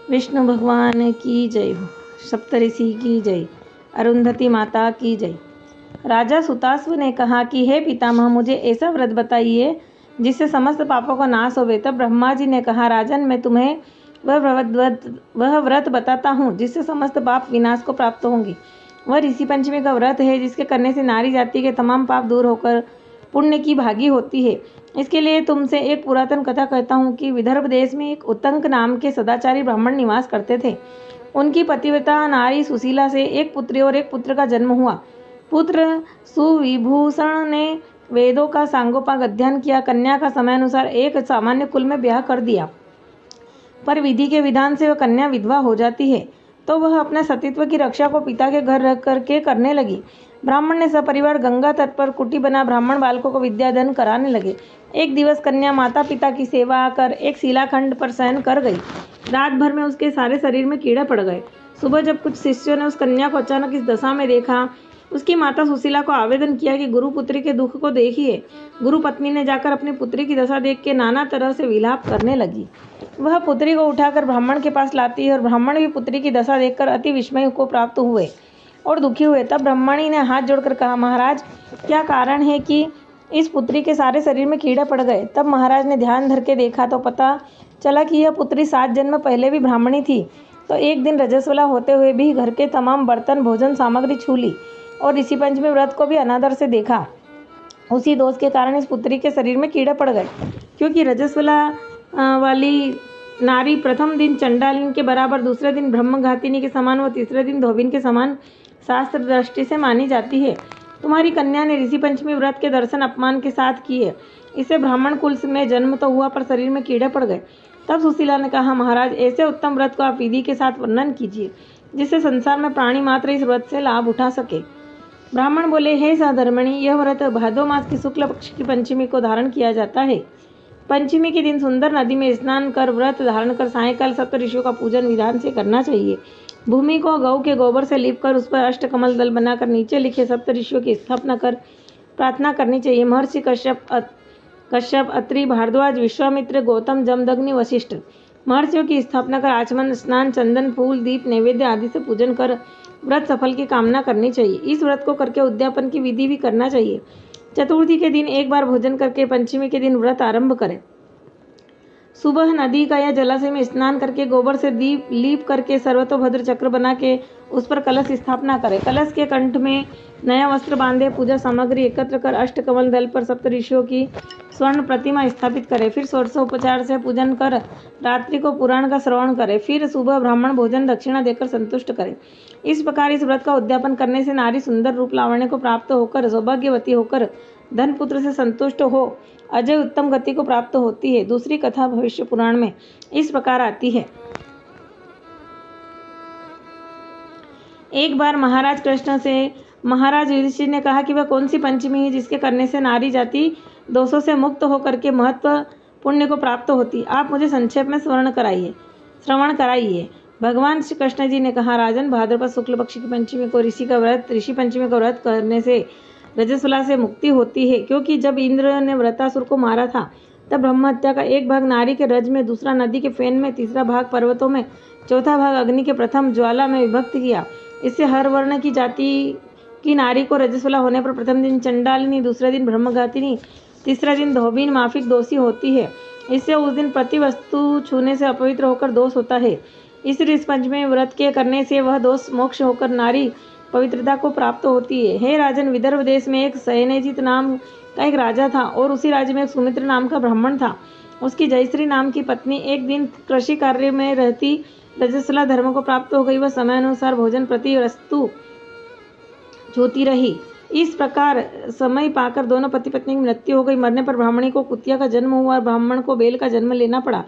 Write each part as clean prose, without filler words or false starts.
विष्णु भगवान की जय हो। सप्तऋषि की जय। अरुंधति माता की जय। राजा सुतास्व ने कहा कि हे पितामह, मुझे ऐसा व्रत बताइए जिससे समस्त पापों का नाश होवे। तब ब्रह्मा जी ने कहा, राजन, मैं तुम्हें वह व्रत बताता हूँ जिससे समस्त पाप विनाश को प्राप्त होंगे। वह ऋषि पंचमी का व्रत है जिसके करने से नारी जाति के तमाम पाप दूर होकर पुण्य की भागी होती है। इसके लिए तुमसे एक पुरातन कथा कहता हूँ कि विदर्भ देश में एक उत्तंक नाम के सदाचारी ब्राह्मण निवास करते थे। उनकी पतिव्रता नारी सुशीला से एक पुत्री और एक पुत्र का जन्म हुआ। पुत्र सुविभूषण ने वेदों का सांगोपांग अध्ययन किया। कन्या का समय अनुसार एक सामान्य कुल में ब्याह कर दिया, पर विधि के विधान से वह कन्या विधवा हो जाती है, तो वह अपने सतीत्व की रक्षा को पिता के घर रह करके करने लगी। ब्राह्मण ने सपरिवार गंगा तट पर कुटी बना ब्राह्मण बालकों को विद्यादान कराने लगे। एक दिवस कन्या माता पिता की सेवा कर एक शिलाखंड पर शयन कर गई। रात भर में उसके सारे शरीर में कीड़े पड़ गए। सुबह जब कुछ शिष्यों ने उस कन्या को अचानक इस दशा में देखा, उसकी माता सुशीला को आवेदन किया कि गुरु पुत्री के दुख को देखिए। गुरु पत्नी ने जाकर अपनी पुत्री की दशा देख के नाना तरह से विलाप करने लगी। वह पुत्री को उठाकर ब्राह्मण के पास लाती है और ब्राह्मण भी पुत्री की दशा देखकर अति विस्मय को प्राप्त हुए और दुखी हुए। तब ब्राह्मणी ने हाथ जोड़कर कहा, महाराज, क्या कारण है कि इस पुत्री के सारे शरीर में कीड़े पड़ गए? तब महाराज ने ध्यान धर के देखा तो पता चला कि यह पुत्री 7 जन्म पहले भी ब्राह्मणी थी। तो एक दिन रजस्वला होते हुए भी घर के तमाम बर्तन भोजन सामग्री छू ली और ऋषि पंचमी व्रत को भी अनादर से देखा। उसी दोष के कारण इस पुत्री के शरीर में कीड़े पड़ गए। क्योंकि रजस्वला वाली नारी प्रथम दिन चंडालिनी के बराबर, दूसरे दिन ब्रह्मघातिनी के समान व तीसरे दिन धोबिन के समान शास्त्र दृष्टि से मानी जाती है। तुम्हारी कन्या ने ऋषि पंचमी व्रत के दर्शन अपमान के साथ किए। इसे ब्राह्मण कुल में जन्म तो हुआ पर शरीर में कीड़े पड़ गए। तब सुशीला ने कहा, महाराज, ऐसे उत्तम व्रत को आप विधि के साथ वर्णन कीजिए जिससे संसार में प्राणी मात्र इस व्रत से लाभ उठा सके। ब्राह्मण बोले, हे सहधर्मिणी, यह व्रत भादो मास की शुक्ल पक्ष की पंचमी को धारण किया जाता है। पंचमी के दिन सुंदर नदी में स्नान कर व्रत धारण कर सायंकाल सप्त ऋषियों का पूजन विधान से करना चाहिए। भूमि को गौ के गोबर से लीप कर उस पर अष्टकमल दल बनाकर नीचे लिखे सप्त ऋषियों की स्थापना कर प्रार्थना करनी चाहिए। महर्षि कश्यप, अत्रि, भारद्वाज, विश्वामित्र, गौतम, जमदग्नि, वशिष्ठ महर्षियों की स्थापना कर आचमन, स्नान, चंदन, फूल, दीप, नैवेद्य आदि से पूजन कर व्रत सफल की कामना करनी चाहिए। इस व्रत को करके उद्यापन की विधि भी करना चाहिए। चतुर्थी के दिन एक बार भोजन करके पंचमी के दिन व्रत आरंभ करें। सुबह नदी का या जलाशय में स्नान करके गोबर से दीप लीप करके सर्वतोभद्र चक्र बना के उस पर कलश स्थापना करें। कलश के कंठ में नया वस्त्र बांधे पूजा सामग्री एकत्र कर अष्टकमल दल पर सप्त ऋषियों की स्वर्ण प्रतिमा स्थापित करें। फिर षोडशोपचार से पूजन कर रात्रि को पुराण का श्रवण करें। फिर सुबह ब्राह्मण भोजन दक्षिणा देकर संतुष्ट करें। इस प्रकार इस व्रत का उद्यापन करने से नारी सुंदर रूप लावण्य को प्राप्त होकर सौभाग्यवती होकर धन पुत्र से संतुष्ट हो अजय उत्तम गति को प्राप्त होती है। दूसरी कथा भविष्य पुराण में इस प्रकार आती है। एक बार महाराज कृष्ण से महाराज युधिष्ठिर ने कहा कि वह कौन सी पंचमी है जिसके करने से नारी जाति दोषों से मुक्त होकर के महत्व पुण्य को प्राप्त होती। आप मुझे संक्षेप में श्रवण कराइए। भगवान श्री कृष्ण जी ने कहा, राजन, भाद्रपद शुक्ल पक्ष की पंचमी को ऋषि पंचमी का व्रत करने से रजस्वला से मुक्ति होती है। क्योंकि जब इंद्र ने व्रतासुर को मारा था तब ब्रह्म हत्या का एक भाग नारी के रज में, दूसरा नदी के फेन में, तीसरा भाग पर्वतों में, चौथा भाग अग्नि के प्रथम ज्वाला में विभक्त किया। इससे हर वर्ण की जाति की नारी को रजस्वला होने पर प्रथम दिन चंडालिनी, दूसरे दिन ब्रह्मघातिनी, तीसरा दिन धोबिन माफिक दोषी होती है। इससे उस दिन प्रति वस्तु छूने से अपवित्र होकर दोष होता है। इस ऋषि पंचमी व्रत के करने से वह दोष मोक्ष होकर नारी पवित्रता को प्राप्त होती है। हे राजन, विदर्भ देश में एक सयनेजित नाम का एक राजा था और उसी राज्य में एक सुमित्र नाम का ब्राह्मण था। उसकी जयश्री नाम की पत्नी एक दिन कृषि कार्य में रहती रजस्वला धर्म को प्राप्त हो गई। वह समय अनुसार भोजन प्रति वस्तु छूती रही। इस प्रकार समय पाकर दोनों पति पत्नी की मृत्यु हो गई। मरने पर ब्राह्मणी को कुतिया का जन्म हुआ और ब्राह्मण को बेल का जन्म लेना पड़ा।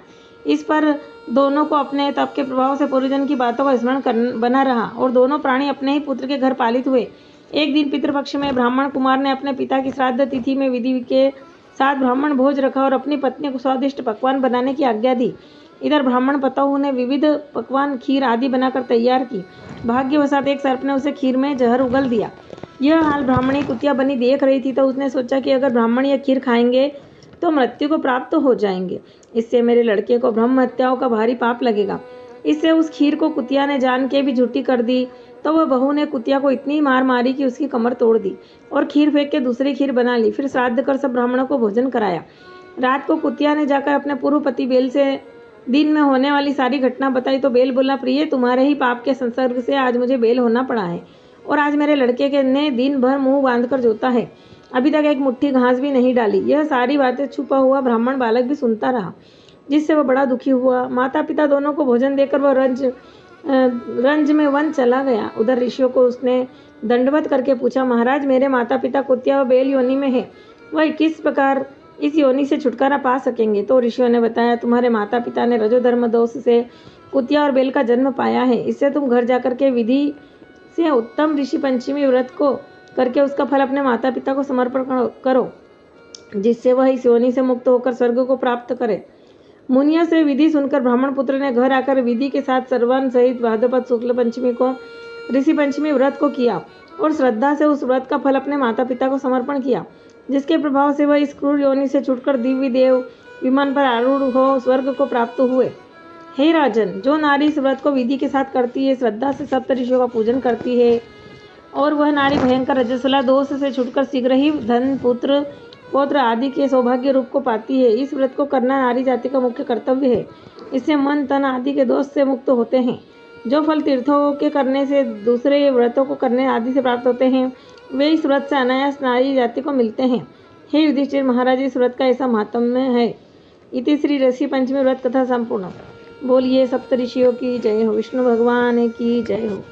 इस पर दोनों को अपने तप के प्रभाव से पूर्वजन की बातों का स्मरण बना रहा और दोनों प्राणी अपने ही पुत्र के घर पालित हुए। एक दिन पितृपक्ष में ब्राह्मण कुमार ने अपने पिता की श्राद्ध तिथि में विधि के साथ ब्राह्मण भोज रखा और अपनी पत्नी को स्वादिष्ट पकवान बनाने की आज्ञा दी। इधर ब्राह्मण पतहू ने विविध पकवान, खीर आदि बनाकर तैयार की। भाग्यवशात एक सर्प ने उसे खीर में जहर उगल दिया। यह हाल ब्राह्मणी कुतिया बनी देख रही थी तो उसने सोचा कि अगर ब्राह्मण यह खीर खाएंगे तो मृत्यु को प्राप्त हो जाएंगे। इससे मेरे लड़के को ब्रह्म हत्याओं का भारी पाप लगेगा। इससे उस खीर को कुतिया ने जान के भी झूठी कर दी। तो वह बहू ने कुतिया को इतनी मार मारी कि उसकी कमर तोड़ दी और खीर फेंक के दूसरी खीर बना ली। फिर श्राद्ध कर सब ब्राह्मणों को भोजन कराया। रात को कुतिया ने जाकर अपने पूर्व पति बेल से दिन में होने वाली सारी घटना बताई तो बेल बोला, प्रिय, तुम्हारे ही पाप के संसर्ग से आज मुझे बेल होना पड़ा है और आज मेरे लड़के के ने दिन भर मुंह बांधकर जोता है, अभी तक एक मुट्ठी घास भी नहीं डाली। यह सारी बातें छुपा हुआ ब्राह्मण बालक भी सुनता रहा, जिससे वह बड़ा दुखी हुआ। माता पिता दोनों को भोजन देकर वह रंज में वन चला गया। उधर ऋषियों को उसने दंडवत करके पूछा, महाराज, मेरे माता पिता कुतिया व बेल योनि में है, वह किस प्रकार इस योनि से छुटकारा पा सकेंगे? तो ऋषियों ने बताया, तुम्हारे माता पिता ने रजोधर्म दोष से कुतिया और बेल का जन्म पाया है। इससे तुम घर जाकर के विधि से उत्तम ऋषि पंचमी व्रत को करके उसका फल अपने माता पिता को समर्पण करो, जिससे वह इस योनि से मुक्त होकर स्वर्ग को प्राप्त करे। मुनिया से विधि सुनकर ब्राह्मण पुत्र ने घर आकर विधि के साथ सर्वन सहित भाद्रपद शुक्ल पंचमी को ऋषि पंचमी व्रत को किया और श्रद्धा से उस व्रत का फल अपने माता पिता को समर्पण किया, जिसके प्रभाव से वह इस क्रूर योनि से छूटकर दिव्य देव विमान पर आरूढ़ हो स्वर्ग को प्राप्त हुए। हे राजन, जो नारी इस व्रत को विधि के साथ करती है, श्रद्धा से सप्त ऋषियों का पूजन करती है और वह नारी भयंकर रजस्वला दोष से छुटकर शीघ्र ही धन, पुत्र, पौत्र आदि के सौभाग्य रूप को पाती है। इस व्रत को करना नारी जाति का मुख्य कर्तव्य है। इससे मन, तन आदि के दोष से मुक्त होते हैं। जो फल तीर्थों के करने से, दूसरे व्रतों को करने आदि से प्राप्त होते हैं, वे इस व्रत से अनायास नारी जाति को मिलते हैं। हे युधिष्ठिर महाराज, इस व्रत का ऐसा महात्म्य है। इति श्री ऋषि पंचमी व्रत कथा संपूर्ण। बोलिए सप्त ऋषियों की जय हो, विष्णु भगवान की जय हो।